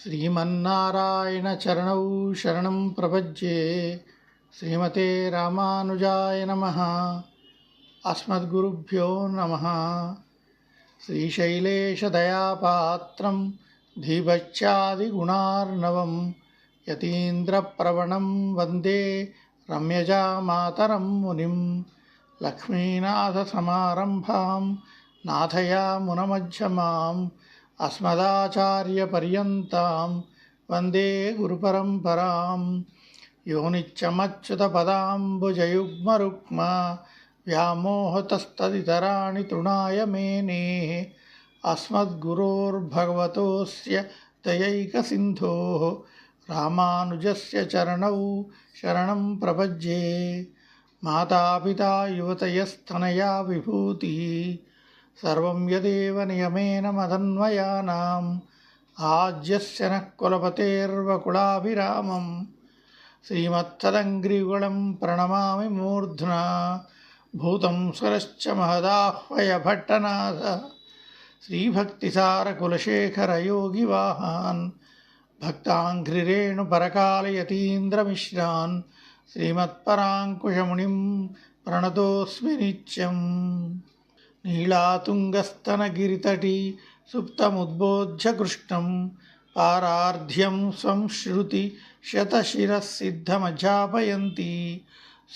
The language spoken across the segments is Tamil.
श्रीमन्नारायण चरणौ शरणं प्रपद्ये। श्रीमते रामानुजाय नमः। अस्मद्गुरुभ्यो नमः। श्रीशैलेशदयापात्रं धीभक्ष्यादिगुणार्णवं यतीन्द्रप्रवणं वन्दे रम्यजामातरं मुनिं। लक्ष्मीनाथसमारम्भां नाथयामुनमध्यमाम् अस्मदाचार्यपर्यन्तां वन्दे गुरुपरम्परां। यो नित्यमच्युतपदाम्बुजयुग्मरुक्म व्यामोहतस्तदितराणि तृणाय मेने। अस्मद्गुरोर्भगवतोऽस्य दयैकसिन्धोः रामानुजस्य चरणौ शरणं प्रपद्ये। मातापिता युवतयस्तनया विभूतिः सर्वं यदेव नियमेन मदन्वयानाम्। आज्यस्य नः कुलपतेर्वकुलाभिरामं श्रीमत्तदङ्घ्रियुगलं प्रणमामि मूर्ध्ना। भूतं स्वरश्च महदाह्वय भट्टनाथ श्रीभक्तिसारकुलशेखरयोगिवाहान् भक्ताङ्घ्रिरेणुपरकालयतीन्द्रमिश्रान् श्रीमत्पराङ्कुशमुनिं प्रणतोऽस्मि नित्यम्। नीलातुङ्गस्तनगिरितटी सुप्तमुद्बोध्य कृष्णं पारार्ध्यं स्वं श्रुतिशतशिरःसिद्धमध्यापयन्ती।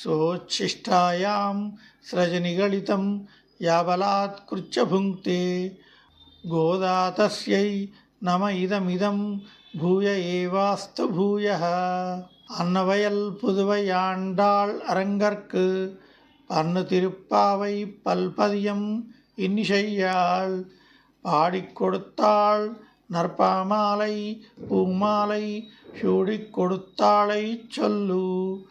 सोच्छिष्टायां स्रजनिगलितं याबलात्कृत्य भुङ्क्ते। गोदा तस्यै नम इदमिदं भूय एवास्तु भूयः। अन्नवयल पुதுவையாண்டாள் அரங்கற்கு பன்னு திருப்பாவை பல்பதியம் இன்னிசையாள் பாடிக் கொடுத்தாள் நற்பாமாலை பூமாலை சூடிக் கொடுத்தாளை சொல்லு.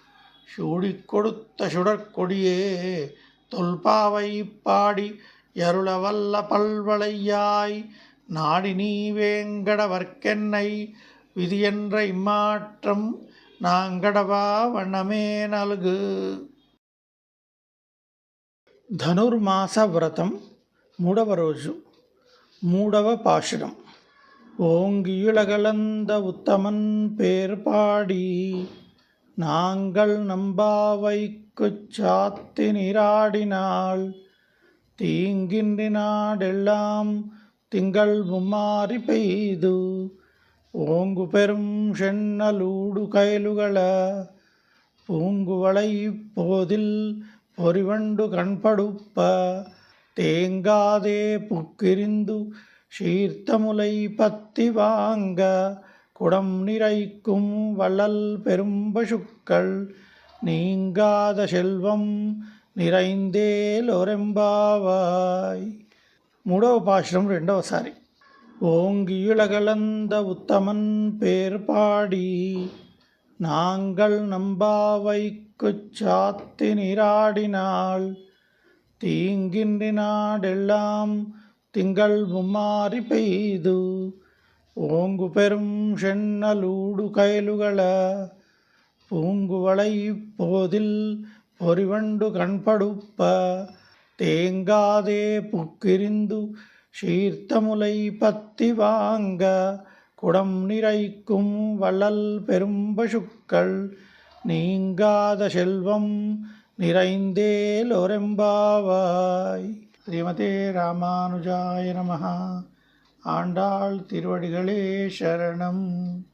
சூடிக் கொடுத்த சுடற்கொடியே தொல்பாவை பாடி யருளவல்ல பல்வளையாய் நாடி நீ வேங்கடவர்க்கென்னை விதியென்ற இம்மாற்றம் நாங்கடவா வண்ணமே நல்கு. ధనుర్మాస వ్రతం మూడవ రోజు మూడవ పాశురం. ஓங்கியுலகளந்த உத்தமன் பேர் பாடி நாங்கள் நம்பாவைக்குச் சாத்தி நீராடினாள். தீங்கின்றி நாடெல்லாம் திங்கள் மும்மாறி பெய்து ஓங்கு பெரும் சென்னலூடு கயலுகள பூங்குவளை போதில் பொறிவண்டு கண்படுப்ப. தேங்காதே புக்கிரிந்து சீர்த்தமுலை பத்தி வாங்க குடம் நிறைக்கும் வள்ளல் பெரும்பசுக்கள் நீங்காத செல்வம் நிறைந்தேலொரெம்பாவாய். మూడవ పాశురం రెండవసారి. ஓங்கியுலகளந்த உத்தமன் பேர் பாடி நாங்கள் நம்பாவைக்குச் சாத்தி நீராடினாள். தீங்கின்றி நாடெல்லாம் திங்கள் மும்மாறி பெய்து ஓங்கு பெரும் சென்னலூடு கயலுகள பூங்குவளை போதில் பொறிவண்டு கண்படுப்ப. தேங்காதே புக்கிரிந்து சீர்த்தமுலை பத்தி வாங்க குடம் நிறைக்கும் வள்ளல் பெரும்பசுக்கள் நீங்காத செல்வம் நிறைந்தேலொரெம்பாவாய். ஸ்ரீமதே ராமானுஜாய நமः. ஆண்டாள் திருவடிகளே சரணம்.